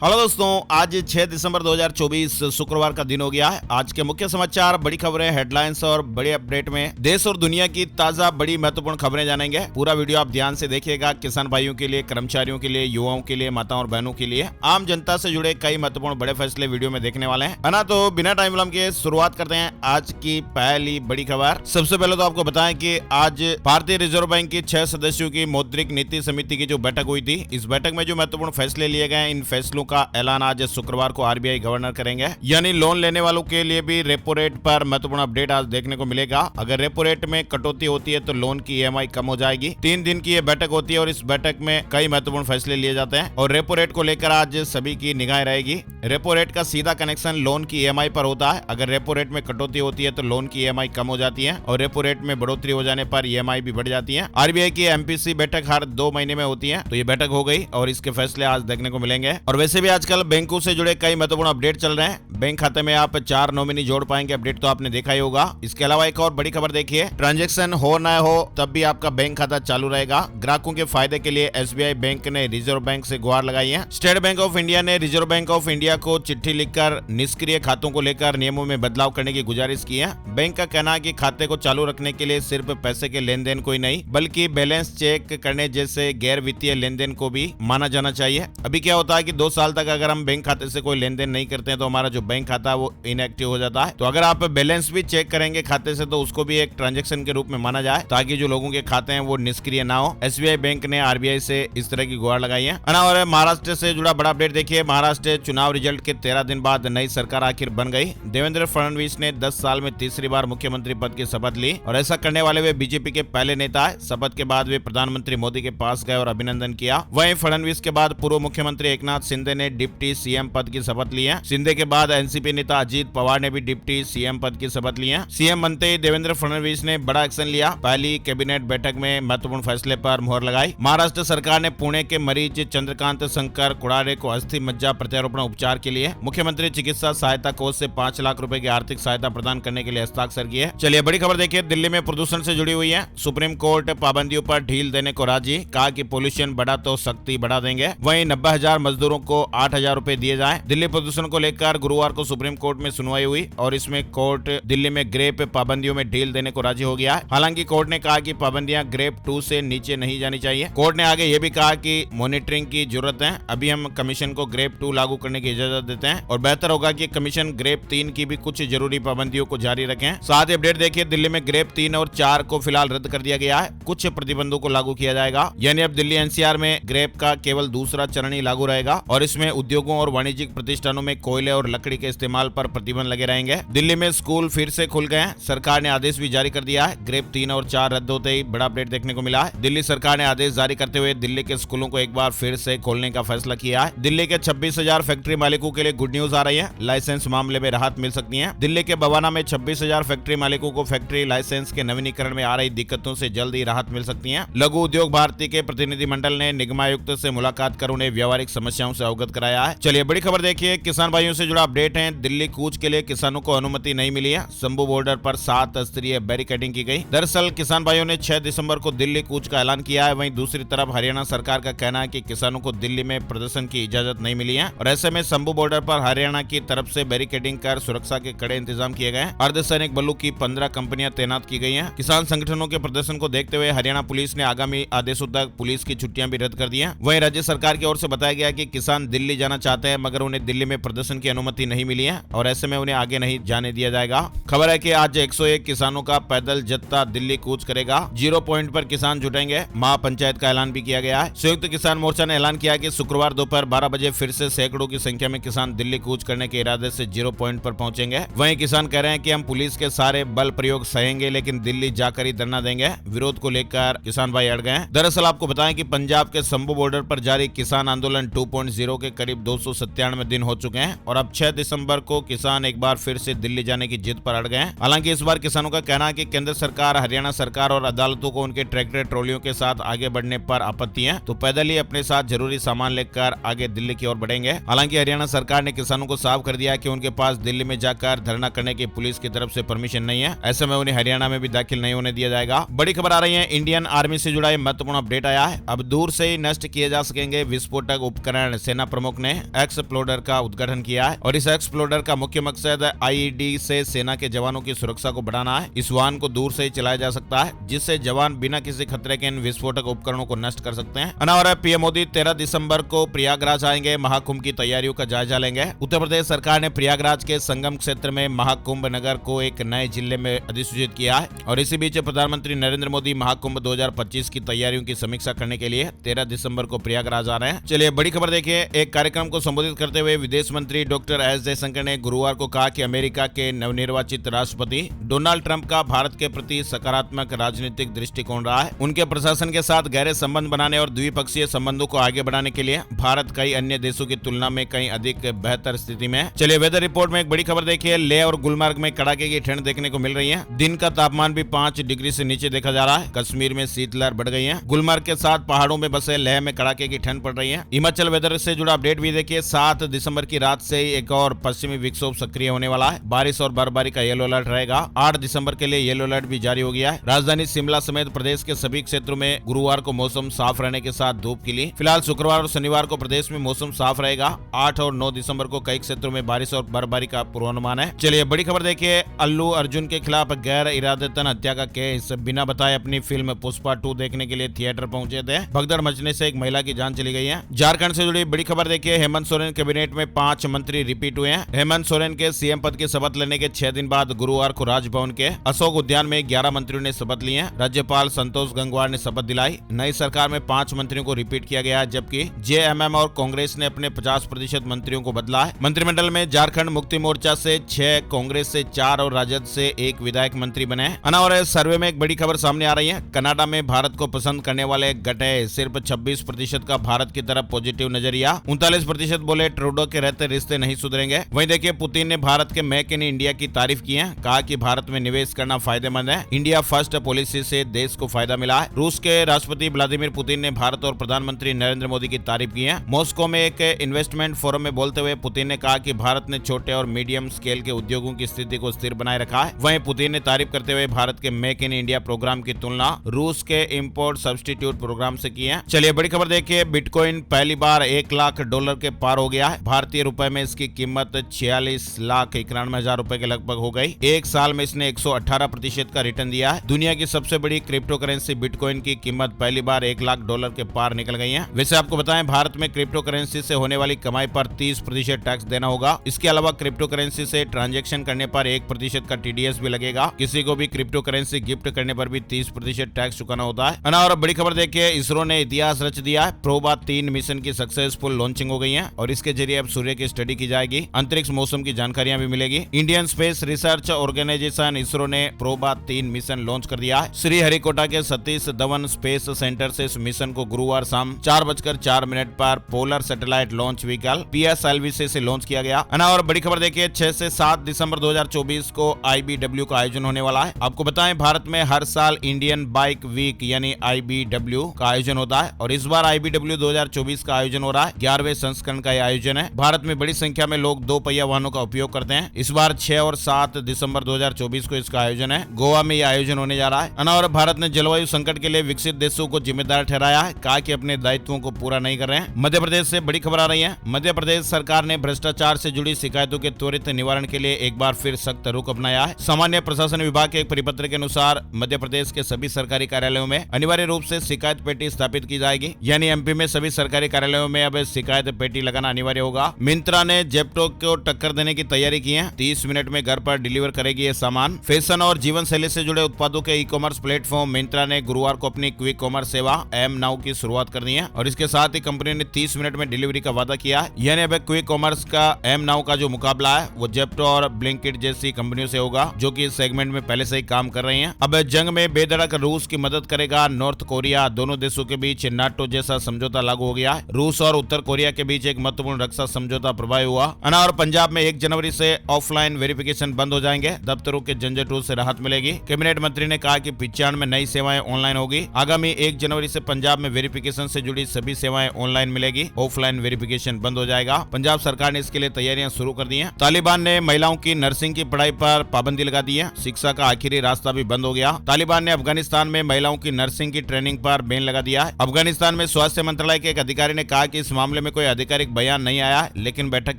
Hello दोस्तों, आज 6 दिसंबर 2024 शुक्रवार का दिन हो गया है। आज के मुख्य समाचार, बड़ी खबरें, हेडलाइंस और बड़े अपडेट में देश और दुनिया की ताजा बड़ी महत्वपूर्ण खबरें जानेंगे। पूरा वीडियो आप ध्यान से देखिएगा। किसान भाइयों के लिए, कर्मचारियों के लिए, युवाओं के लिए, माताओं और बहनों के लिए, आम जनता से जुड़े कई महत्वपूर्ण बड़े फैसले वीडियो में देखने वाले हैं, है ना। तो बिना टाइम विलंब के शुरुआत करते हैं आज की पहली बड़ी खबर। सबसे पहले तो आपको बताएं कि आज भारतीय रिजर्व बैंक की 6 सदस्यों की मौद्रिक नीति समिति की जो बैठक हुई थी, इस बैठक में जो महत्वपूर्ण फैसले लिए गए, इन फैसलों का ऐलान आज शुक्रवार को आरबीआई गवर्नर करेंगे। यानी लोन लेने वालों के लिए भी रेपो रेट पर महत्वपूर्ण अपडेट आज देखने को मिलेगा। अगर रेपो रेट में कटौती होती है तो लोन की ईएमआई कम हो जाएगी। 3 दिन की ये बैठक होती है और इस बैठक में कई महत्वपूर्ण फैसले लिए जाते हैं और रेपो रेट को लेकर आज सभी की निगाहें रहेगी। रेपो रेट का सीधा कनेक्शन लोन की ईएमआई पर होता है। अगर रेपो रेट में कटौती होती है तो लोन की ईएमआई कम हो जाती है और रेपो रेट में बढ़ोतरी हो जाने पर ईएमआई भी बढ़ जाती है। आरबीआई की एमपीसी बैठक हर 2 महीने में होती है, तो ये बैठक हो गई और इसके फैसले आज देखने को मिलेंगे। और वैसे भी आजकल बैंकों से जुड़े कई महत्वपूर्ण अपडेट चल रहे हैं। बैंक खाते में आप 4 नॉमिनी जोड़ पाएंगे, अपडेट तो आपने देखा ही होगा। इसके अलावा एक और बड़ी खबर देखिए, ट्रांजैक्शन हो ना हो तब भी आपका बैंक खाता चालू रहेगा। ग्राहकों के फायदे के लिए एसबीआई बैंक ने रिजर्व बैंक से गुहार लगाई है। स्टेट बैंक ऑफ इंडिया ने रिजर्व बैंक ऑफ इंडिया को चिट्ठी लिखकर निष्क्रिय खातों को लेकर नियमों में बदलाव करने की गुजारिश की है। बैंक का कहना है कि खाते को चालू रखने के लिए सिर्फ पैसे के लेन देन को ही नहीं, बल्कि बैलेंस चेक करने जैसे गैर वित्तीय लेन देन को भी माना जाना चाहिए। अभी क्या होता है कि 2 साल तक अगर हम बैंक खाते से कोई लेन देन नहीं करते हैं तो हमारा जो बैंक खाता है वो इनएक्टिव हो जाता है। तो अगर आप बैलेंस भी चेक करेंगे खाते से तो उसको भी एक ट्रांजैक्शन के रूप में माना जाए, ताकि जो लोगों के खाते हैं वो निष्क्रिय ना हो। एसबीआई बैंक ने आरबीआई से इस तरह की गुहार लगाई है। और महाराष्ट्र से जुड़ा बड़ा अपडेट देखिए, महाराष्ट्र चुनाव रिजल्ट के 13 दिन बाद नई सरकार आखिर बन गई। देवेंद्र फडणवीस ने 10 साल में तीसरी बार मुख्यमंत्री पद की शपथ ली और ऐसा करने वाले वे बीजेपी के पहले नेता है। शपथ के बाद वे प्रधानमंत्री मोदी के पास गए और अभिनंदन किया। वहीं फडणवीस के बाद पूर्व मुख्यमंत्री एकनाथ शिंदे ने डिप्टी सीएम पद की शपथ ली है। शिंदे के बाद एनसीपी नेता अजीत पवार ने भी डिप्टी सीएम पद की शपथ ली है। सीएम बनते ही देवेंद्र फडणवीस ने बड़ा एक्शन लिया। पहली कैबिनेट बैठक में महत्वपूर्ण फैसले पर मुहर लगाई। महाराष्ट्र सरकार ने पुणे के मरीज चंद्रकांत शंकर कुड़ारे को अस्थि मज्जा प्रत्यारोपण उपचार के लिए मुख्यमंत्री चिकित्सा सहायता कोष से 5 लाख रुपए की आर्थिक सहायता प्रदान करने के लिए हस्ताक्षर किए। चलिए बड़ी खबर देखिए, दिल्ली में प्रदूषण से जुड़ी हुई है। सुप्रीम कोर्ट पाबंदियों पर ढील देने को राजी, कहा कि पोल्यूशन बढ़ा तो सख्ती बढ़ा देंगे। वहीं 90,000 मजदूरों को 8,000 रुपए दिए जाए। दिल्ली प्रदूषण को लेकर गुरुवार को सुप्रीम कोर्ट में सुनवाई हुई और इसमें कोर्ट दिल्ली में ग्रेप पाबंदियों में ढील देने को राजी हो गया है। हालांकि कोर्ट ने कहा कि पाबंदियां ग्रेप 2 से नीचे नहीं जानी चाहिए। कोर्ट ने आगे ये भी कहा कि मॉनिटरिंग की जरूरत है। अभी हम कमीशन को ग्रेप 2 लागू करने की इजाजत देते हैं और बेहतर होगा कि कमीशन ग्रेप 3 की भी कुछ जरूरी पाबंदियों को जारी रखें। साथ ही अपडेट देखिए, दिल्ली में ग्रेप 3 और 4 को फिलहाल रद्द कर दिया गया है। कुछ प्रतिबंधों को लागू किया जाएगा, यानी अब दिल्ली एनसीआर में ग्रेप का केवल दूसरा चरण ही लागू रहेगा और इसमें उद्योगों और वाणिज्यिक प्रतिष्ठानों में कोयले और लकड़ी के इस्तेमाल पर प्रतिबंध लगे रहेंगे। दिल्ली में स्कूल फिर से खुल गए हैं। सरकार ने आदेश भी जारी कर दिया है। ग्रेप 3 और 4 रद्द होते ही बड़ा अपडेट देखने को मिला है। दिल्ली सरकार ने आदेश जारी करते हुए दिल्ली के स्कूलों को एक बार फिर से खोलने का फैसला किया है। दिल्ली के 26,000 फैक्ट्री मालिकों के लिए गुड न्यूज आ रही है। लाइसेंस मामले में राहत मिल सकती है। दिल्ली के बवाना में 26,000 फैक्ट्री मालिकों को फैक्ट्री लाइसेंस के नवीनीकरण में आ रही दिक्कतों से जल्द ही राहत मिल सकती है। लघु उद्योग भारती के प्रतिनिधिमंडल ने निगमायुक्त से मुलाकात कर उन्हें व्यावहारिक समस्याओं से अवगत कराया है। चलिए बड़ी खबर देखिए, किसान भाइयों से जुड़ा अपडेट है। दिल्ली कूच के लिए किसानों को अनुमति नहीं मिली है। शंभू बॉर्डर पर 7 स्तरीय बैरिकेडिंग की गई। दरअसल किसान भाइयों ने 6 दिसंबर को दिल्ली कूच का ऐलान किया है। वहीं दूसरी तरफ हरियाणा सरकार का कहना है कि किसानों को दिल्ली में प्रदर्शन की इजाजत नहीं मिली है और ऐसे में शंभू बॉर्डर पर हरियाणा की तरफ से बैरिकेडिंग कर सुरक्षा के कड़े इंतजाम किए गए। अर्धसैनिक बलों की 15 कंपनियां तैनात की गई हैं। किसान संगठनों के प्रदर्शन को देखते हुए हरियाणा पुलिस ने आगामी आदेशों तक पुलिस की छुट्टियां भी रद्द कर दी हैं। वहीं राज्य सरकार की ओर से बताया गया कि किसान दिल्ली जाना चाहते हैं मगर उन्हें दिल्ली में प्रदर्शन की अनुमति नहीं मिली है और ऐसे में उन्हें आगे नहीं जाने दिया जाएगा। खबर है कि आज 101 किसानों का पैदल जत्था दिल्ली कूच करेगा। 0 पॉइंट पर किसान जुटेंगे। महापंचायत का ऐलान भी किया गया है। संयुक्त किसान मोर्चा ने ऐलान किया कि शुक्रवार दोपहर 12 बजे फिर से सैकड़ों की संख्या में किसान दिल्ली कूच करने के इरादे से 0 पॉइंट पर पहुंचेंगे। वहीं किसान कह रहे हैं कि हम पुलिस के सारे बल प्रयोग सहेंगे लेकिन दिल्ली जाकर ही धरना देंगे। विरोध को लेकर किसान भाई अड़ गए। दरअसल आपको बताएं कि पंजाब के शंभू बॉर्डर पर जारी किसान आंदोलन 2.0 के करीब 297 दिन हो चुके हैं और अब 6 दिसंबर को किसान एक बार फिर से दिल्ली जाने की जिद पर अड़ गए। हालांकि इस बार किसानों का कहना है कि केंद्र सरकार, हरियाणा सरकार और अदालतों को उनके ट्रैक्टर ट्रॉलियों के साथ आगे बढ़ने पर आपत्ति है, तो पैदल ही अपने साथ जरूरी सामान लेकर आगे दिल्ली की ओर बढ़ेंगे। हालांकि हरियाणा सरकार ने किसानों को साफ कर दिया कि उनके पास दिल्ली में जाकर धरना करने की पुलिस की तरफ से परमिशन नहीं है। ऐसे में उन्हें हरियाणा में भी दाखिल नहीं होने दिया जाएगा। बड़ी खबर आ रही है, इंडियन आर्मी से जुड़ा महत्वपूर्ण अपडेट आया है। अब दूर से ही नष्ट किए जा सकेंगे विस्फोटक उपकरण। सेना प्रमुख ने एक्सप्लोडर का उद्घाटन किया है और इस एक्सप्लोडर का मुख्य मकसद आईईडी से सेना के जवानों की सुरक्षा को बढ़ाना है। इस वाहन को दूर से ही चलाया जा सकता है, जिससे जवान बिना किसी खतरे के इन विस्फोटक उपकरणों को नष्ट कर सकते हैं। और पीएम मोदी 13 दिसंबर को प्रयागराज आएंगे, महाकुंभ की तैयारियों का जायजा लेंगे। उत्तर प्रदेश सरकार ने प्रयागराज के संगम क्षेत्र में महाकुंभ नगर को एक नए जिले में अधिसूचित किया है और इसी बीच प्रधानमंत्री नरेंद्र मोदी महाकुंभ 2025 की तैयारियों की समीक्षा करने के लिए 13 दिसंबर को प्रयागराज आ रहे हैं। चलिए बड़ी खबर देखिए। एक कार्यक्रम को संबोधित करते हुए विदेश मंत्री डॉक्टर एस जयशंकर ने गुरुवार को कहा कि अमेरिका के नवनिर्वाचित राष्ट्रपति डोनाल्ड ट्रंप का भारत के प्रति सकारात्मक राजनीतिक दृष्टिकोण रहा है। उनके प्रशासन के साथ गहरे संबंध बनाने और द्विपक्षीय संबंधों को आगे बढ़ाने के लिए भारत कई अन्य देशों की तुलना में कहीं अधिक बेहतर स्थिति में है। चलिए वेदर रिपोर्ट में एक बड़ी खबर देखिए। लेह और गुलमर्ग में कड़ाके की ठंड देखने को मिल रही है। दिन का तापमान भी 5 डिग्री से नीचे देखा जा रहा है। कश्मीर में शीतलहर बढ़ गई है। गुलमर्ग के साथ पहाड़ों में बसे लेह में कड़ाके की ठंड पड़ रही है। हिमाचल वेदर से जुड़ा अपडेट भी देखिए। 7 दिसंबर की रात से ही एक और पश्चिमी विक्षोभ सक्रिय होने वाला है। बारिश और बर्फबारी का येलो अलर्ट रहेगा। 8 दिसंबर के लिए येलो अलर्ट भी जारी हो गया है। राजधानी शिमला समेत प्रदेश के सभी क्षेत्रों में गुरुवार को मौसम साफ रहने के साथ धूप खिली। फिलहाल शुक्रवार और शनिवार को प्रदेश में मौसम साफ रहेगा। 8 और 9 दिसंबर को कई क्षेत्रों में बारिश और बर्फबारी का पूर्वानुमान है। चलिए बड़ी खबर देखिए। अल्लू अर्जुन के खिलाफ गैर इरादतन हत्या का केस। बिना बताए अपनी फिल्म पुष्पा 2 देखने के लिए थिएटर पहुंचे थे। भगदड़ मचने से एक महिला की जान चली गई है। झारखंड से जुड़ी बड़ी खबर देखिए। हेमंत सोरेन कैबिनेट में 5 मंत्री रिपीट हुए हैं। हेमंत सोरेन के सीएम पद की शपथ लेने के 6 दिन बाद गुरुवार को राजभवन के अशोक उद्यान में 11 मंत्रियों ने शपथ ली है। राज्यपाल संतोष गंगवार ने शपथ दिलाई। नई सरकार में 5 मंत्रियों को रिपीट किया गया है, जबकि जेएमएम और कांग्रेस ने अपने 50% मंत्रियों को बदला है। मंत्रिमंडल में झारखंड मुक्ति मोर्चा से 6, कांग्रेस से 4 और राजद से 1 विधायक मंत्री बने हैं। और सर्वे में एक बड़ी खबर सामने आ रही है। कनाडा में भारत को पसंद करने वाले घटे सिर्फ 26% का भारत की तरफ पॉजिटिव नजरिया। 39% बोले ट्रूडो के रहते रिश्ते नहीं सुधरेंगे। वहीं देखिए पुतिन ने भारत के मेक इन इंडिया की तारीफ की है। कहा कि भारत में निवेश करना फायदेमंद है। इंडिया फर्स्ट पॉलिसी से देश को फायदा मिला है। रूस के राष्ट्रपति व्लादिमीर पुतिन ने भारत और प्रधानमंत्री नरेंद्र मोदी की तारीफ की है। मॉस्को में एक इन्वेस्टमेंट फोरम में बोलते हुए पुतिन ने कहा कि भारत ने छोटे और मीडियम स्केल के उद्योगों की स्थिति को स्थिर बनाए रखा है। वहीं पुतिन ने तारीफ करते हुए भारत के मेक इन इंडिया प्रोग्राम की तुलना रूस के इंपोर्ट सब्स्टिट्यूट प्रोग्राम से की है। चलिए बड़ी खबर देखिए। बिटकॉइन पहली बार $1 लाख के पार हो गया है। भारतीय रुपए में इसकी कीमत 46,91,000 रुपए के लगभग हो गई। एक साल में इसने 118% का रिटर्न दिया है। दुनिया की सबसे बड़ी क्रिप्टो करेंसी बिटकॉइन की कीमत पहली बार $1 लाख के पार निकल गई है। वैसे आपको बताएं भारत में क्रिप्टो करेंसी से होने वाली कमाई पर 30% टैक्स देना होगा। इसके अलावा क्रिप्टो करेंसी से ट्रांजैक्शन करने पर 1% का टीडीएस भी लगेगा। किसी को भी क्रिप्टो करेंसी गिफ्ट करने पर भी 30% टैक्स चुकाना होता है। और बड़ी खबर देखिए। इसरो ने इतिहास रच दिया है। प्रोबा 3 मिशन की सक्सेसफुल लॉन्चिंग हो गई है और इसके जरिए अब सूर्य की स्टडी की जाएगी। अंतरिक्ष मौसम की जानकारियां भी मिलेगी। Indian Space Research Organisation ISRO ने प्रोबा 3 मिशन लॉन्च कर दिया है। श्रीहरिकोटा के सतीश धवन स्पेस सेंटर से इस मिशन को गुरुवार शाम 4:04 पर polar satellite launch vehicle PSLV से लॉन्च किया गया। और बड़ी खबर देखिए। 6 से 7 दिसंबर 2024 को IBW का आयोजन होने वाला है। आपको बताएं भारत में हर साल इंडियन बाइक वीक यानी IBW का आयोजन होता है और इस बार IBW 2024 का आयोजन हो रहा है। 11वें संस्करण का यह आयोजन है। भारत में बड़ी संख्या में लोग 2 पहिया वाहनों का उपयोग करते हैं। इस बार 6 और 7 दिसंबर 2024 को इसका आयोजन है। गोवा में यह आयोजन होने जा रहा है। और भारत ने जलवायु संकट के लिए विकसित देशों को जिम्मेदार ठहराया है। कहा कि अपने दायित्वों को पूरा नहीं कर रहे हैं। मध्य प्रदेश से बड़ी खबर आ रही है। मध्य प्रदेश सरकार ने भ्रष्टाचार से जुड़ी शिकायतों के त्वरित निवारण के लिए एक बार फिर सख्त रुख अपनाया है। सामान्य प्रशासन विभाग के एक परिपत्र के अनुसार मध्य प्रदेश के सभी सरकारी कार्यालयों में अनिवार्य रूप से शिकायत पेटी स्थापित की जाएगी। यानी MP में सभी सरकारी कार्यालयों में अब शिकायत पेटी लगाना अनिवार्य होगा। मिंत्रा ने जेप्टो को टक्कर देने की तैयारी की है। 30 मिनट में घर पर डिलीवर करेगी ये सामान। फैशन और जीवन शैली से जुड़े उत्पादों के ई-कॉमर्स प्लेटफॉर्म मिंत्रा ने गुरुवार को अपनी क्विक कॉमर्स सेवा M Now की शुरुआत कर दी है और इसके साथ ही कंपनी ने 30 मिनट में डिलीवरी का वादा किया है। यानी अब क्विक कॉमर्स का M Now का जो मुकाबला है वो जेप्टो और ब्लिंकिट जैसी कंपनियों से होगा, जो कि इस सेगमेंट में पहले से ही काम कर रही हैं। अब जंग में बेधड़क रूस की मदद करेगा नॉर्थ कोरिया। दोनों देशों के बीच नाटो जैसा समझौता लागू हो गया है। रूस और उत्तर कोरिया के बीच एक महत्वपूर्ण रक्षा समझौता प्रभावी हुआ। और पंजाब में 1 जनवरी से ऑफलाइन वेरिफिकेशन बंद हो जाएंगे। दफ्तरों के झंझटों से राहत मिलेगी। कैबिनेट मंत्री ने कहा कि 95 नई सेवाएं ऑनलाइन होगी। आगामी 1 जनवरी से पंजाब में वेरिफिकेशन से जुड़ी सभी सेवाएं ऑनलाइन मिलेगी। ऑफलाइन वेरिफिकेशन बंद हो जाएगा। पंजाब सरकार ने इसके लिए तैयारियां शुरू कर दी हैं। तालिबान ने महिलाओं की नर्सिंग की पढ़ाई पर पाबंदी लगा दी है। शिक्षा का आखिरी रास्ता भी बंद हो गया। तालिबान ने अफगानिस्तान में महिलाओं की नर्सिंग की ट्रेनिंग पर बैन लगा दिया है। अफगानिस्तान में स्वास्थ्य मंत्रालय के एक अधिकारी ने कहा कि इस मामले मामले में कोई आधिकारिक बयान नहीं आया, लेकिन बैठक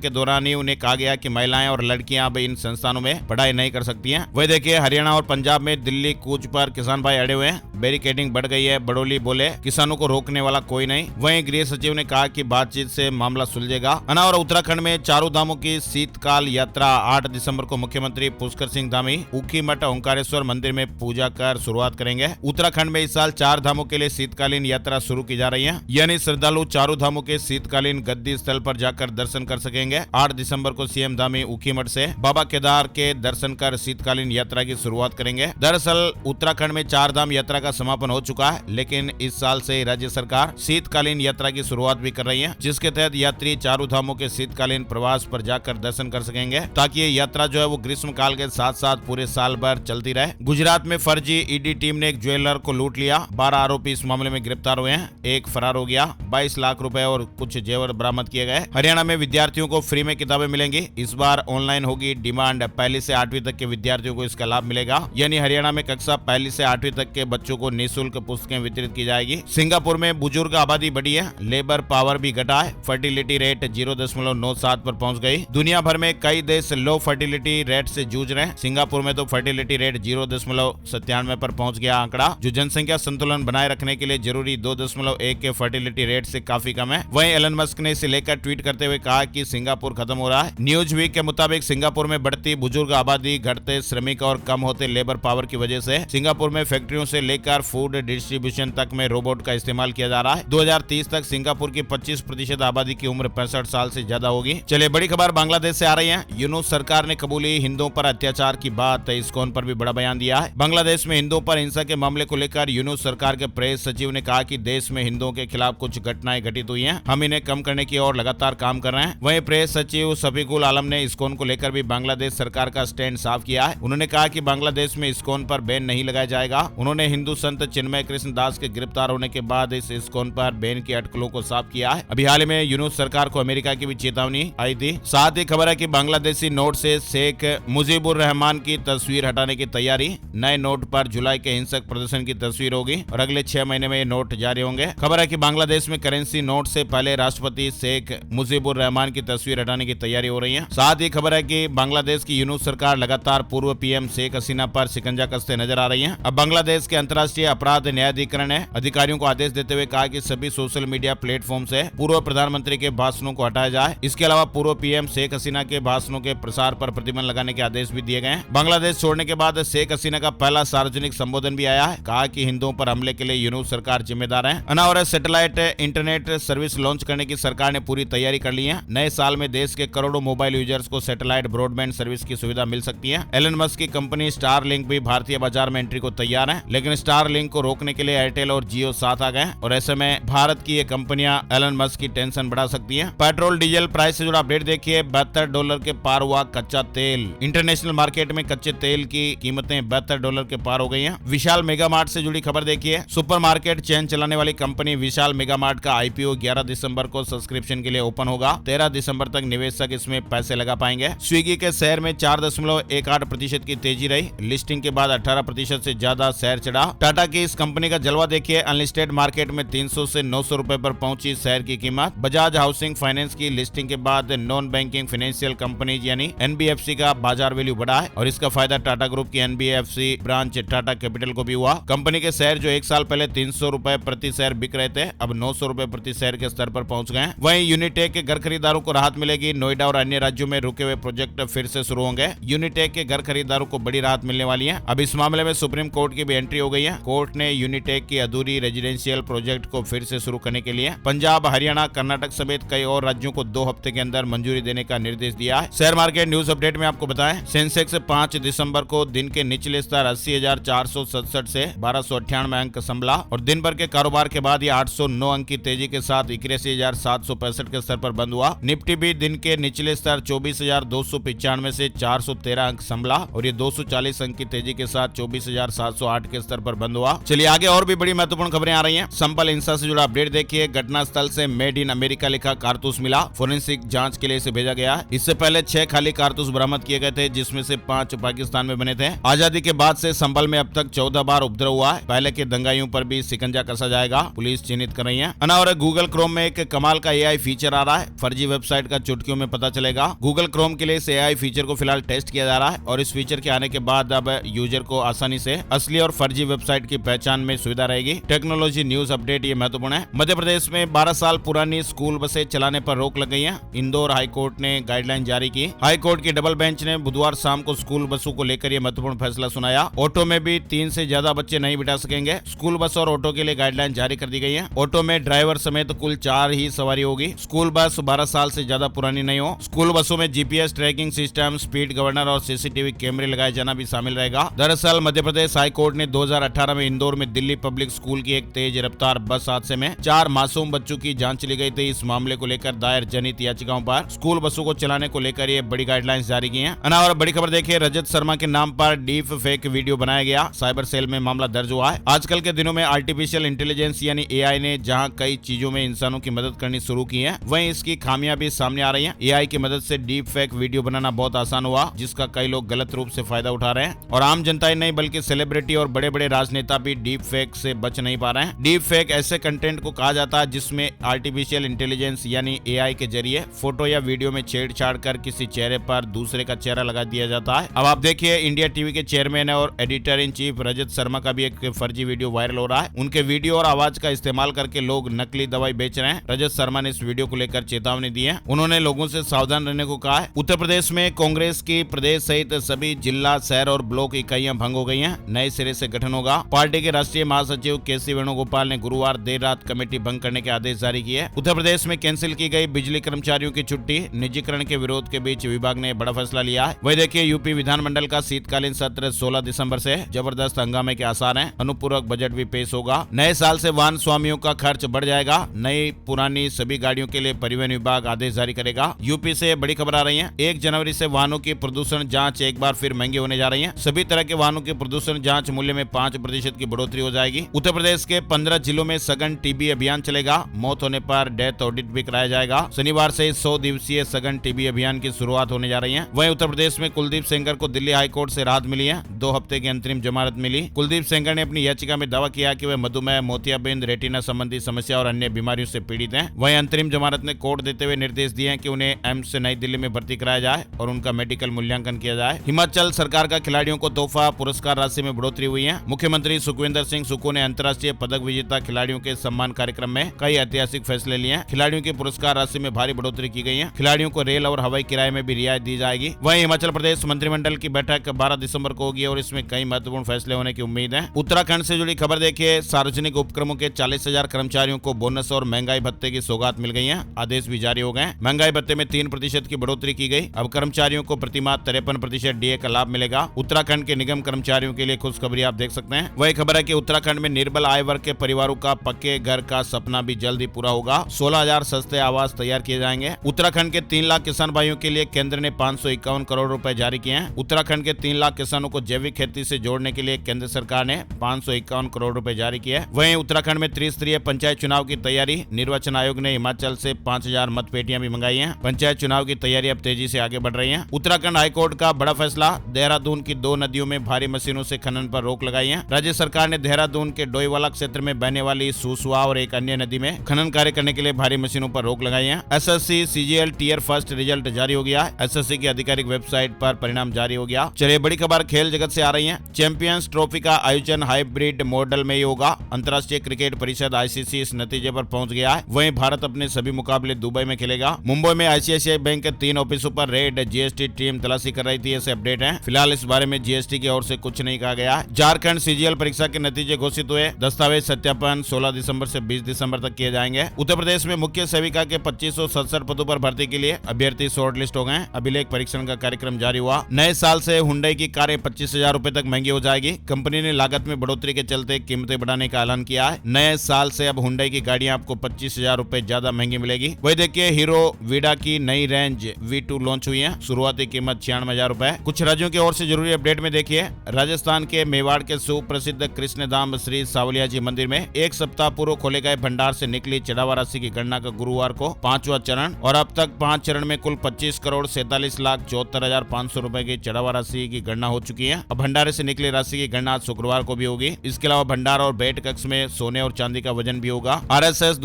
के दौरान ही उन्हें कहा गया कि महिलाएं और लड़कियां अब इन संस्थानों में पढ़ाई नहीं कर सकती हैं। वही देखिए, हरियाणा और पंजाब में दिल्ली कूच पर किसान भाई अड़े हुए हैं। बैरिकेडिंग बढ़ गई है। बड़ोली बोले किसानों को रोकने वाला कोई नहीं। वहीं गृह सचिव ने कहा कि बातचीत से मामला सुलझेगा। और उत्तराखंड में चारों धामों की शीतकाल यात्रा 8 दिसंबर को मुख्यमंत्री पुष्कर सिंह धामी ऊखीमठ ओंकारेश्वर मंदिर में पूजा कर शुरुआत करेंगे। उत्तराखंड में इस साल 4 धामों के लिए शीतकालीन यात्रा शुरू की जा रही है, यानी श्रद्धालु चारों धामों के शीतकालीन गद्दी स्थल पर जाकर दर्शन कर सकेंगे। 8 दिसंबर को सीएम धामी ऊखीमठ से बाबा केदार के दर्शन कर शीतकालीन यात्रा की शुरुआत करेंगे। दरअसल उत्तराखंड में 4 धाम यात्रा का समापन हो चुका है, लेकिन इस साल से राज्य सरकार शीतकालीन यात्रा की शुरुआत भी कर रही है, जिसके तहत यात्री चारों धामों के शीतकालीन प्रवास पर जाकर दर्शन कर सकेंगे, ताकि ये यात्रा जो है वो ग्रीष्म काल के साथ साथ पूरे साल भर चलती रहे। गुजरात में फर्जी ईडी टीम ने एक ज्वेलर को लूट लिया। 12 आरोपी इस मामले में गिरफ्तार हुए हैं। एक फरार हो गया। 22 लाख रुपए और कुछ जेवर बरामद किए गए। हरियाणा में विद्यार्थियों को फ्री में किताबें मिलेंगी। इस बार ऑनलाइन होगी डिमांड। 1 से 8वीं तक के विद्यार्थियों को इसका लाभ मिलेगा, यानी हरियाणा में कक्षा 1 से 8वीं तक के बच्चों को निःशुल्क पुस्तकें वितरित की जाएगी। सिंगापुर में बुजुर्ग आबादी बढ़ी है, लेबर पावर भी घटा है। फर्टिलिटी रेट 0.97 पर पहुंच गई। दुनिया भर में कई देश लो फर्टिलिटी रेट से जूझ रहे हैं। सिंगापुर में तो फर्टिलिटी रेट 0.97 पर पहुंच गया आंकड़ा, जो जनसंख्या संतुलन बनाए रखने के लिए जरूरी 2.1 के फर्टिलिटी रेट से काफी कम है। वहीं एलन मस्क ने इसे लेकर ट्वीट करते हुए कहा कि सिंगापुर खत्म हो रहा है। न्यूज वीक के मुताबिक सिंगापुर में बढ़ती बुजुर्ग आबादी, घटते श्रमिक और कम होते लेबर पावर की वजह से सिंगापुर में फैक्ट्रियों से लेकर फूड डिस्ट्रीब्यूशन तक में रोबोट का इस्तेमाल किया जा रहा है। 2030 तक सिंगापुर की 25% आबादी की उम्र 65 साल से ज्यादा होगी। चलिए बड़ी खबर बांग्लादेश से आ रही है। यूनुस सरकार ने कबूली हिंदुओं पर अत्याचार की बात। इस्कॉन पर भी बड़ा बयान दिया है। बांग्लादेश में हिंदुओं पर हिंसा के मामले को लेकर यूनुस सरकार के प्रेस सचिव ने कहा कि देश में हिंदुओं के खिलाफ कुछ घटनाएं घटित हुई हैं। हम इन्हें कम करने की ओर लगातार काम कर रहे हैं। वहीं प्रेस सचिव शफीकुल आलम ने इस्कॉन को लेकर भी बांग्लादेश सरकार का स्टैंड साफ किया है। उन्होंने कहा कि बांग्लादेश में इस्कॉन पर बैन नहीं लगाया जाएगा। उन्होंने हिंदू संत चिन्मय कृष्ण दास के गिरफ्तार होने के बाद इस इस्कॉन पर बैन की अटकलों को साफ किया है। अभी हाल ही में यूनुस सरकार को अमेरिका की भी चेतावनी आई थी। साथ ही खबर है कि बांग्लादेशी नोट से शेख मुजीबुर रहमान की तस्वीर हटाने की तैयारी। नए नोट पर जुलाई के हिंसक प्रदर्शन की तस्वीर होगी और अगले 6 महीने में ये नोट जारी होंगे। खबर है कि बांग्लादेश में करेंसी नोट से पहले राष्ट्रपति शेख मुजीबुर रहमान की तस्वीर हटाने की तैयारी हो रही है। साथ ही खबर है कि बांग्लादेश की यूनुस सरकार लगातार पूर्व पीएम शेख हसीना पर शिकंजा कसते नजर आ रही है। अब बांग्लादेश के अंतर्राष्ट्रीय अपराध न्यायाधिकरण ने अधिकारियों को आदेश देते हुए कहा कि सभी सोशल मीडिया प्लेटफॉर्म से पूर्व प्रधानमंत्री के भाषणों को हटाया जाए। इसके अलावा पूर्व पीएम शेख हसीना के भाषणों के प्रसार पर प्रतिबंध लगाने के आदेश भी दिए गए। बांग्लादेश छोड़ने के बाद शेख हसीना का पहला सार्वजनिक संबोधन भी आया है। कहा कि हिंदुओं पर हमले के लिए यूनुस सरकार जिम्मेदार है। और सैटेलाइट इंटरनेट सर्विस लॉन्च करने की सरकार ने पूरी तैयारी कर ली है। नए साल में देश के करोड़ों मोबाइल यूजर्स को सैटेलाइट ब्रॉडबैंड सर्विस की सुविधा मिल सकती है। एलन मस्क की कंपनी स्टारलिंक भी भारतीय बाजार में एंट्री को तैयार है, लेकिन स्टारलिंक को रोकने के लिए एयरटेल और जियो साथ आ गए और ऐसे में भारत की ये कंपनियां एलन मस्क की टेंशन बढ़ा सकती हैं। पेट्रोल डीजल प्राइस से जुड़ा अपडेट देखिए। $72 के पार हुआ कच्चा तेल। इंटरनेशनल मार्केट में कच्चे तेल की कीमतें $72 के पार हो गई हैं। विशाल मेगा मार्ट से जुड़ी खबर देखिए। सुपरमार्केट चेन चलाने वाली कंपनी विशाल मेगा मार्ट का आईपीओ 11 दिसंबर को सब्सक्रिप्शन के लिए ओपन होगा। 13 दिसंबर तक निवेशक इसमें पैसे लगा पाएंगे। स्विगी के शेयर में 4.18% की तेजी रही। लिस्टिंग के बाद 18% से ज्यादा शेयर चढ़ा। टाटा की इस कंपनी का जलवा देखिए। अनलिस्टेड मार्केट में 300 से 900 रुपए पर पहुंची शेयर की कीमत। बजाज हाउसिंग फाइनेंस की लिस्टिंग के बाद नॉन बैंकिंग फाइनेंशियल कंपनीज यानी एनबीएफसी का बाजार वैल्यू बढ़ा है और इसका फायदा टाटा ग्रुप की एनबीएफसी ब्रांच टाटा कैपिटल को भी हुआ। कंपनी के शेयर जो एक साल पहले 300 रुपए प्रति शेयर बिक रहे थे, अब 900 रुपए प्रति शेयर के स्तर पर पहुंच गए। वहीं यूनिटेक के घर खरीदारों को राहत मिलेगी। नोएडा और अन्य राज्यों में रुके हुए प्रोजेक्ट फिर से शुरू होंगे। यूनिटेक के घर खरीदारों को बड़ी राहत मिलने वाली है। अब इस मामले में सुप्रीम कोर्ट की भी एंट्री हो गई है। कोर्ट ने यूनिटेक की अधूरी रेजिडेंशियल प्रोजेक्ट को फिर से शुरू करने के लिए पंजाब, हरियाणा, कर्नाटक समेत कई और राज्यों को 2 हफ्ते के अंदर मंजूरी देने का निर्देश दिया है। शेयर मार्केट न्यूज अपडेट में आपको बताएं, सेंसेक्स 5 दिसंबर को दिन के निचले स्तर 80,467 से 1298 अंक संभला और दिन भर के कारोबार के बाद ये 809 अंक की तेजी के साथ 81,765 के स्तर पर बंद हुआ। निफ्टी भी दिन के निचले स्तर 24,295 से 413 अंक संभला और ये 240 अंक की तेजी के साथ 24,708 के स्तर पर बंद हुआ। चलिए आगे और भी बड़ी महत्वपूर्ण खबरें आ रही हैं। संभल हिंसा से जुड़ा अपडेट देखिए। घटनास्थल से मेड इन अमेरिका लिखा कारतूस मिला। फोरेंसिक जांच के लिए इसे भेजा गया। इससे पहले 6 खाली कारतूस बरामद किए गए थे, जिसमें से 5 पाकिस्तान में बने थे। आजादी के बाद से संभल में अब तक 14 बार उपद्रव हुआ है। पहले के दंगाइयों पर भी शिकंजा कसा जाएगा, पुलिस चिन्हित कर रही है। और गूगल क्रोम में एक कमाल का एआई फीचर आ रहा है। फर्जी वेबसाइट का चुटकियों में पता चलेगा। गूगल क्रोम के लिए इस एआई फीचर को फिलहाल टेस्ट किया जा रहा है और इस फीचर के आने के बाद अब यूजर को आसानी से असली और फर्जी वेबसाइट की पहचान में सुविधा रहेगी। टेक्नोलॉजी न्यूज अपडेट ये महत्वपूर्ण है। मध्य प्रदेश में 12 साल पुरानी स्कूल बसें चलाने पर रोक लग गई है। इंदौर हाईकोर्ट ने गाइडलाइन जारी की। हाईकोर्ट की डबल बेंच ने बुधवार शाम को स्कूल बसों को लेकर यह महत्वपूर्ण फैसला सुनाया। ऑटो में भी 3 से ज्यादा बच्चे नहीं बिठा सकेंगे। स्कूल बस और ऑटो के लिए गाइडलाइन जारी कर दी गई है। ऑटो में ड्राइवर समेत कुल 4 ही सवारी होगी। स्कूल बस 12 साल से ज्यादा पुरानी नहीं हो। स्कूल बसों में GPS tracking system, speed governor और सीसीटीवी कैमरे लगाए जाना भी शामिल रहेगा। दरअसल मध्य प्रदेश हाईकोर्ट ने 2018 में इंदौर में दिल्ली पब्लिक स्कूल की एक तेज रफ्तार बस हादसे में 4 मासूम बच्चों की जान चली गई थी। इस मामले को लेकर दायर जनहित याचिकाओं पर स्कूल बसों को चलाने को लेकर ये बड़ी गाइडलाइंस जारी की हैं। और बड़ी खबर देखिए, रजत शर्मा के नाम पर डीप फेक वीडियो बनाया गया। साइबर सेल में मामला दर्ज हुआ है। आजकल के दिनों में आर्टिफिशियल इंटेलिजेंस यानी एआई ने जहां कई चीजों में इंसानों की मदद करनी शुरू की है, वहीं इसकी खामियां भी सामने आ रही हैं। एआई की मदद से डीप फेक वीडियो बनाना बहुत आसान हुआ, जिसका कई लोग गलत रूप से फायदा उठा रहे हैं और आम जनता ही नहीं बल्कि सेलिब्रिटी और बड़े बड़े राजनेता भी डीप फेक से बच नहीं पा रहे हैं। डीप फेक ऐसे कंटेंट को कहा जाता है जिसमें आर्टिफिशियल इंटेलिजेंस यानी एआई के जरिए फोटो या वीडियो में छेड़छाड़ कर किसी चेहरे पर दूसरे का चेहरा लगा दिया जाता है। अब आप देखिए, इंडिया टीवी के चेयरमैन और editor in chief Rajat Sharma का भी एक फर्जी वीडियो वायरल हो रहा है। उनके वीडियो और आवाज का इस्तेमाल करके लोग नकली दवाई बेच रहे हैं। रजत शर्मा ने इस वीडियो को लेकर चेतावनी दी है। उन्होंने लोगों से सावधान रहने को कहा है। उत्तर प्रदेश में कांग्रेस की प्रदेश सहित सभी जिला, शहर और ब्लॉक इकाइयां भंग हो गई हैं। नए सिरे से गठन होगा। पार्टी के राष्ट्रीय महासचिव केसी वेणुगोपाल ने गुरुवार देर रात कमेटी भंग करने के आदेश जारी किए। उत्तर प्रदेश में कैंसिल की गई बिजली कर्मचारियों की छुट्टी। निजीकरण के विरोध के बीच विभाग ने बड़ा फैसला लिया है। वही देखिए, यूपी विधानमंडल का शीतकालीन सत्र 16 दिसंबर से जबरदस्त हंगामे के आसार हैं। अनुपूरक बजट भी पेश होगा। नए साल से वाहन स्वामियों का खर्च बढ़ जाएगा। नई पुरानी सभी गाड़ियों के लिए परिवहन विभाग आदेश जारी करेगा। यूपी से बड़ी खबर आ रही है। 1 जनवरी से वाहनों की प्रदूषण जांच एक बार फिर महंगी होने जा रही है। सभी तरह के वाहनों की प्रदूषण जांच मूल्य में 5% की बढ़ोतरी हो जाएगी। उत्तर प्रदेश के 15 जिलों में सघन टीबी अभियान चलेगा। मौत होने पर डेथ ऑडिट भी कराया जाएगा। शनिवार से 100 दिवसीय सघन टीबी अभियान की शुरुआत होने जा रही है। वहीं उत्तर प्रदेश में कुलदीप सेंगर को दिल्ली हाईकोर्ट से राहत मिली है। 2 हफ्ते की अंतरिम जमानत मिली। कुलदीप सेंगर ने अपनी याचिका में दावा किया कि वे मधुमेह, मोतियाबिंद, रेटिना संबंधी समस्या और अन्य बीमारियों से पीड़ित हैं। वहीं अंतरिम जमानत ने कोर्ट देते हुए निर्देश दिए हैं कि उन्हें एम्स से नई दिल्ली में भर्ती कराया जाए और उनका मेडिकल मूल्यांकन किया जाए। हिमाचल सरकार का खिलाड़ियों को तोहफा पुरस्कार राशि में बढ़ोतरी हुई है। मुख्यमंत्री सुखविंदर सिंह सुक्खू ने अंतर्राष्ट्रीय पदक विजेता खिलाड़ियों के सम्मान कार्यक्रम में कई ऐतिहासिक फैसले लिए हैं। खिलाड़ियों की पुरस्कार राशि में भारी बढ़ोतरी की गई है। खिलाड़ियों को रेल और हवाई किराए में भी रियायत दी जाएगी। वहीं हिमाचल प्रदेश मंत्रिमंडल की बैठक 12 दिसंबर को होगी और इसमें कई महत्वपूर्ण फैसले होने की उम्मीद है। उत्तराखंड से जुड़ी खबर देखिए, सार्वजनिक उपक्रमों के 40,000 कर्मचारियों को बोनस और महंगाई भत्ते की सौगात मिल गई है। आदेश भी जारी हो गए। महंगाई भत्ते में 3% की बढ़ोतरी की गई। अब कर्मचारियों को प्रतिमाह 53% डीए का लाभ मिलेगा। उत्तराखंड के निगम कर्मचारियों के लिए खुशखबरी आप देख सकते हैं। वही खबर है कि उत्तराखंड में निर्बल आय वर्ग के परिवारों का पक्के घर का सपना भी जल्द ही पूरा होगा। 16,000 सस्ते आवास तैयार किए जाएंगे। उत्तराखंड के 3 लाख किसान भाइयों के लिए केंद्र ने 551 करोड़ रुपए जारी किए हैं। उत्तराखंड के 3 लाख किसानों को जैविक खेती से जोड़ने के लिए केंद्र सरकार ने 551 करोड़ रुपए जारी किए। वहीं उत्तराखंड में त्रिस्तरीय पंचायत चुनाव की तैयारी। निर्वाचन आयोग ने हिमाचल से 5000 मतपेटियां भी मंगाई हैं। पंचायत चुनाव की तैयारी अब तेजी से आगे बढ़ रही है। उत्तराखंड हाईकोर्ट का बड़ा फैसला। देहरादून की 2 नदियों में भारी मशीनों से खनन पर रोक लगाई है। राज्य सरकार ने देहरादून के डोईवाला क्षेत्र में बहने वाली सुसवा और एक अन्य नदी में खनन कार्य करने के लिए भारी मशीनों पर रोक लगाई है। SSC CGL tier first result जारी हो गया है। एसएससी की आधिकारिक वेबसाइट पर परिणाम जारी हो गया। चलिए बड़ी खबर खेल जगत से आ रही है। चैंपियंस ट्रॉफी का आयोजन हाइब्रिड मॉडल में ही होगा। अंतर्राष्ट्रीय क्रिकेट परिषद आईसीसी इस नतीजे पर पहुंच गया है। वहीं भारत अपने सभी मुकाबले दुबई में खेलेगा। मुंबई में आईसीआईसीआई बैंक के 3 ऑफिसों पर रेड जीएसटी टीम तलाशी कर रही थी। ऐसे अपडेट है। फिलहाल इस बारे में जीएसटी की ओर से कुछ नहीं कहा गया। झारखंड सीजीएल परीक्षा के नतीजे घोषित हुए। दस्तावेज सत्यापन 16 दिसंबर से 20 दिसंबर तक किए जाएंगे। उत्तर प्रदेश में मुख्य सेविका के 2567 पदों पर भर्ती के लिए अभ्यर्थी शॉर्टलिस्ट हो गए। अभिलेख परीक्षण का कार्यक्रम जारी हुआ। नए साल से हुंडई की कारें 25,000 रुपए तक महंगी हो जाएगी। कंपनी ने लागत में बढ़ोतरी के चलते कीमतें बढ़ाने का ऐलान किया है। नए साल से अब हुंडई की गाड़ियां आपको 25,000 रुपए ज्यादा महंगी मिलेगी। वही देखिए, हीरो वीडा की नई रेंज V2 लॉन्च हुई है। शुरुआती कीमत 96,000 रुपए। कुछ राज्यों की ओर से जरूरी अपडेट में देखिए, राजस्थान के मेवाड़ के सुप्रसिद्ध कृष्णधाम श्री सावलिया जी मंदिर में 1 सप्ताह पूर्व खोले गए भंडार से निकली चढ़ावा राशि की गणना का गुरुवार को 5वां चरण और अब तक 5 चरण में कुल 25,47,74,500 रुपए की चढ़ावा राशि की गणना हो चुकी है। अब भंडारे से निकली राशि की गणना शुक्रवार को भी होगी। इसके अलावा भंडार और बैठ कक्ष में सोने और चांदी का वजन भी होगा। RSS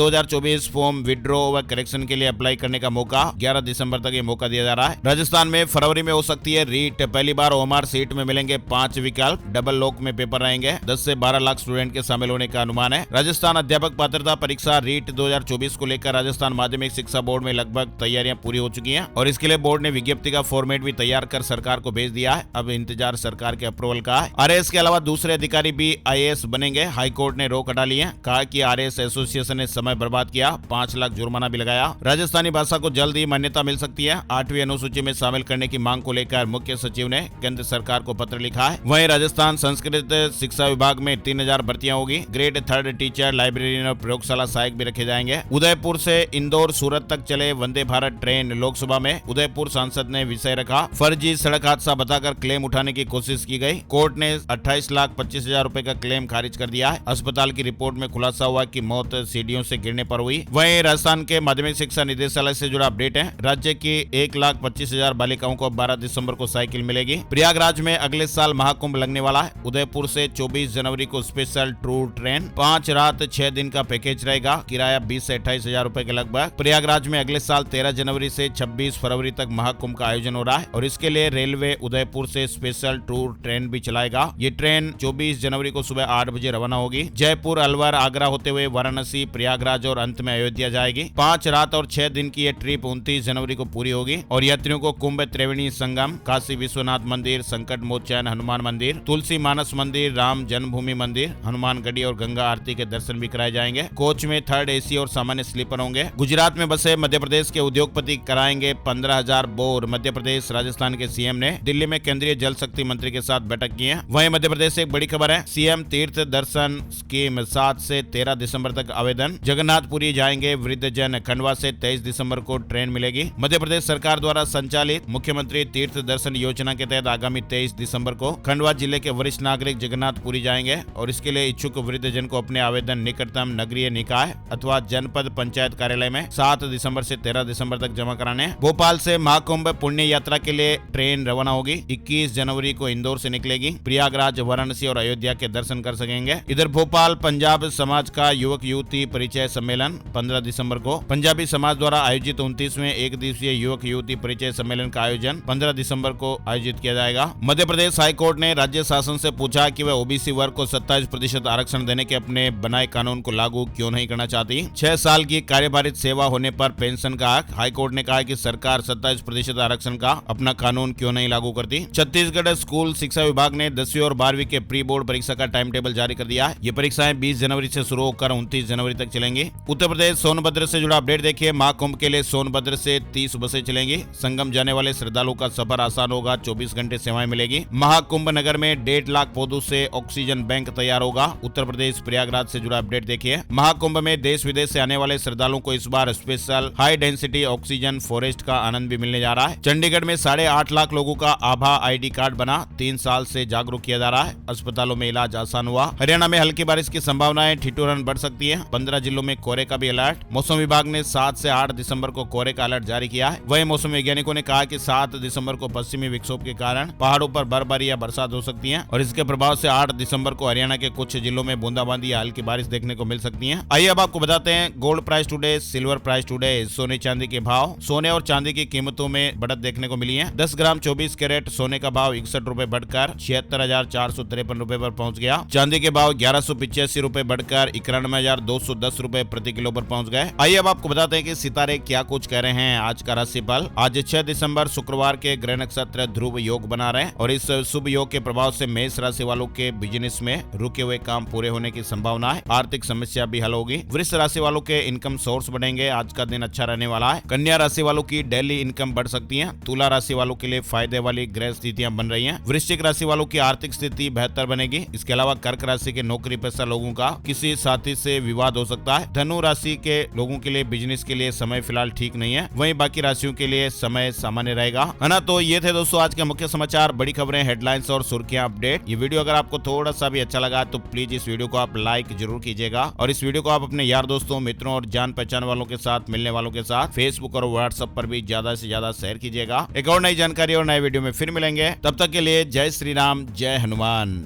सर्विस फॉर्म विड्रॉ व करेक्शन के लिए अप्लाई करने का मौका 11 दिसंबर तक ये मौका दिया जा रहा है। राजस्थान में फरवरी में हो सकती है रीट। पहली बार ओएमआर सीट में मिलेंगे 5 विकल्प। डबल लॉक में पेपर रहेंगे। 10 से 12 लाख स्टूडेंट के शामिल होने का अनुमान है। राजस्थान अध्यापक पात्रता परीक्षा रीट 2024 को लेकर राजस्थान माध्यमिक शिक्षा बोर्ड में लगभग तैयारियां पूरी हो चुकी हैं और इसके लिए बोर्ड ने विज्ञप्ति का फॉर्मेट भी तैयार कर सरकार को भेज दिया है। अब इंतजार सरकार के अप्रूवल का है। आरएएस के अलावा दूसरे अधिकारी भी आईएएस बनेंगे। हाईकोर्ट ने रोक हटा ली है। कहा कि आरएएस एसोसिएशन ने समय बर्बाद किया। 5 लाख जुर्माना भी लगाया। राजस्थानी भाषा को जल्द ही मान्यता मिल सकती है। 8वीं अनुसूची में शामिल करने की मांग को लेकर मुख्य सचिव ने केंद्र सरकार को पत्र लिखा है। वहीं राजस्थान संस्कृत शिक्षा विभाग में 3000 भर्तियां होगी। ग्रेड 3 टीचर, लाइब्रेरियन और प्रयोगशाला सहायक भी रखे जाएंगे। उदयपुर से इंदौर सूरत तक चले वंदे भारत ट्रेन। लोकसभा में उदयपुर सांसद ने विषय रखा। फर्जी सड़क हादसा बताकर क्लेम उठाने की कोशिश की गई। कोर्ट ने 28,25,000 रुपए का क्लेम खारिज कर दिया है। अस्पताल की रिपोर्ट में खुलासा हुआ कि मौत सीढ़ियों से गिरने पर हुई। वहीं राजस्थान के माध्यमिक शिक्षा निदेशालय से जुड़ा अपडेट है। राज्य की 1,25,000 बालिकाओं को 12 दिसंबर को साइकिल मिलेगी। प्रयागराज में अगले साल महाकुंभ लगने वाला है। उदयपुर से 24 जनवरी को स्पेशल टूर ट्रेन। 5 रात 6 दिन का पैकेज रहेगा। किराया 20 से 28,000 रुपए के लगभग। प्रयागराज में अगले साल 13 जनवरी से 26 फरवरी तक महाकुंभ का आयोजन हो रहा है और इसके लिए रेलवे उदयपुर से स्पेशल टूर ट्रेन भी चलाएगा। ये ट्रेन 24 जनवरी को सुबह 8 बजे रवाना होगी। जयपुर, अलवर, आगरा होते हुए वाराणसी, प्रयागराज और अंत में अयोध्या जाएगी। 5 रात और 6 दिन की ये ट्रिप 29 जनवरी को पूरी होगी और यात्रियों को कुंभ, त्रिवेणी संगम, काशी विश्वनाथ मंदिर, संकट मोचन हनुमान मंदिर, तुलसी मानस मंदिर, राम जन्मभूमि मंदिर, हनुमानगढ़ी और गंगा आरती के दर्शन भी कराए जाएंगे। कोच में 3rd एसी और सामान्य स्लीपर होंगे। गुजरात में बसे मध्य प्रदेश के उद्योगपति कराएंगे 15,000 बोर। मध्य प्रदेश राजस्थान के सीएम ने दिल्ली में केंद्रीय जल शक्ति मंत्री के साथ बैठक की है। वहीं मध्य प्रदेश से एक बड़ी खबर है। सीएम तीर्थ दर्शन स्कीम 7 से 13 दिसंबर तक आवेदन। जगन्नाथपुरी जाएंगे वृद्धजन। खंडवा से 23 दिसंबर को ट्रेन मिलेगी। मध्य प्रदेश सरकार द्वारा संचालित मुख्यमंत्री तीर्थ दर्शन योजना के तहत आगामी 23 दिसंबर को खंडवा जिले के वरिष्ठ नागरिक जगन्नाथपुरी जाएंगे और इसके लिए इच्छुक वृद्धजन को अपने आवेदन निकटतम नगरीय निकाय अथवा जनपद पंचायत कार्यालय में 7 दिसंबर से 13 दिसंबर तक जमा कराने। भोपाल से महाकुंभ पुण्य यात्रा के लिए ट्रेन रवाना होगी। 21 जनवरी को इंदौर से निकलेगी। प्रयागराज, वाराणसी और अयोध्या के दर्शन कर सकेंगे। इधर भोपाल पंजाब समाज का युवक युवती परिचय सम्मेलन 15 दिसंबर को। पंजाबी समाज द्वारा आयोजित 29वें एक दिवसीय युवक युवती परिचय सम्मेलन का आयोजन 15 दिसंबर को आयोजित किया जाएगा। मध्य प्रदेश हाईकोर्ट ने राज्य शासन से पूछा कि वह ओबीसी वर्ग को 27% आरक्षण देने के अपने बनाए कानून को लागू क्यों नहीं करना चाहती। 6 साल की कार्यभारित सेवा होने पर पेंशन का हक। हाईकोर्ट ने कहा कि सरकार 27% आरक्षण का अपना कानून क्यों नहीं लागू करती। छत्तीसगढ़ स्कूल शिक्षा विभाग ने 10वीं और 12वीं के प्री बोर्ड परीक्षा का टाइम टेबल जारी कर दिया है। ये परीक्षाएं 20 जनवरी से शुरू होकर 29 जनवरी तक चलेंगी। उत्तर प्रदेश सोनभद्र से जुड़ा अपडेट देखिए। महाकुंभ के लिए सोनभद्र से 30 बसें चलेंगी। संगम जाने वाले श्रद्धालुओं का सफर आसान होगा। 24 घंटे सेवाएं मिलेगी। महाकुंभ नगर में 1.5 लाख पौधों से ऑक्सीजन बैंक तैयार होगा। उत्तर प्रदेश प्रयागराज से जुड़ा अपडेट देखिए। महाकुंभ में देश विदेश से आने वाले श्रद्धालुओं को इस बार special high density oxygen forest का आनंद भी मिलने जा रहा है। चंडीगढ़ में 8.5 लाख लोगों का आभा आईडी कार्ड बना। 3 साल से जागरूक किया जा रहा है। अस्पतालों में इलाज आसान हुआ। हरियाणा में हल्की बारिश की संभावनाएं। ठिठुरन बढ़ सकती है। 15 जिलों में कोहरे का भी अलर्ट। मौसम विभाग ने 7 से 8 दिसंबर को कोहरे का अलर्ट जारी किया है। वहीं मौसम वैज्ञानिकों ने कहा कि 7 दिसंबर को पश्चिमी विक्षोभ के कारण पहाड़ों पर बर्फबारी या बरसात हो सकती है और इसके प्रभाव से 8 दिसंबर को हरियाणा के कुछ जिलों में बूंदाबांदी या हल्की बारिश देखने को मिल सकती है। आइए अब आपको बताते हैं gold price today, silver price today, सोने चांदी के भाव। सोने और चांदी की कीमतों में बढ़त देखने को मिली है। 10 ग्राम 24 कैरेट सोने का भाव 61 रुपए बढ़कर 76,453 रुपए पर पहुंच गया। चांदी के भाव 1185 रुपए बढ़कर 91,210 रुपए प्रति किलो पर पहुंच गए। आइए अब आपको बताते हैं कि सितारे क्या कुछ कह रहे हैं। आज का राशिफल। आज 6 दिसंबर शुक्रवार के ग्रह नक्षत्र ध्रुव योग बना रहे और इस शुभ योग के प्रभाव से मेष राशि वालों के बिजनेस में रुके हुए काम पूरे होने की संभावना है। आर्थिक समस्या भी हल होगी। वृष राशि वालों के इनकम सोर्स बढ़ेंगे। आज का दिन अच्छा रहने वाला है। कन्या राशि वालों की डेली इनकम बढ़ सकती है। तुला राशि वालों के लिए फायदे वाली ग्रह स्थितियां बन रही हैं। वृश्चिक राशि वालों की आर्थिक स्थिति बेहतर बनेगी। इसके अलावा कर्क राशि के नौकरी पेशा लोगों का किसी साथी से विवाद हो सकता है। धनु राशि के लोगों के लिए बिजनेस के लिए समय फिलहाल ठीक नहीं है। वहीं बाकी राशियों के लिए समय सामान्य रहेगा, है ना। तो ये थे दोस्तों आज के मुख्य समाचार, बड़ी खबरें, हेडलाइंस और सुर्खियां अपडेट। ये वीडियो अगर आपको थोड़ा सा भी अच्छा लगा तो प्लीज इस वीडियो को आप लाइक जरूर कीजिएगा और इस वीडियो को आप अपने यार दोस्तों, मित्रों और जान पहचान वालों के साथ, मिलने वालों के साथ फेसबुक और व्हाट्सएप पर भी ज्यादा से ज्यादा शेयर कीजिएगा। एक और नई जानकारी और नए वीडियो में फिर मिलेंगे। तब तक के लिए जय श्री राम, जय हनुमान।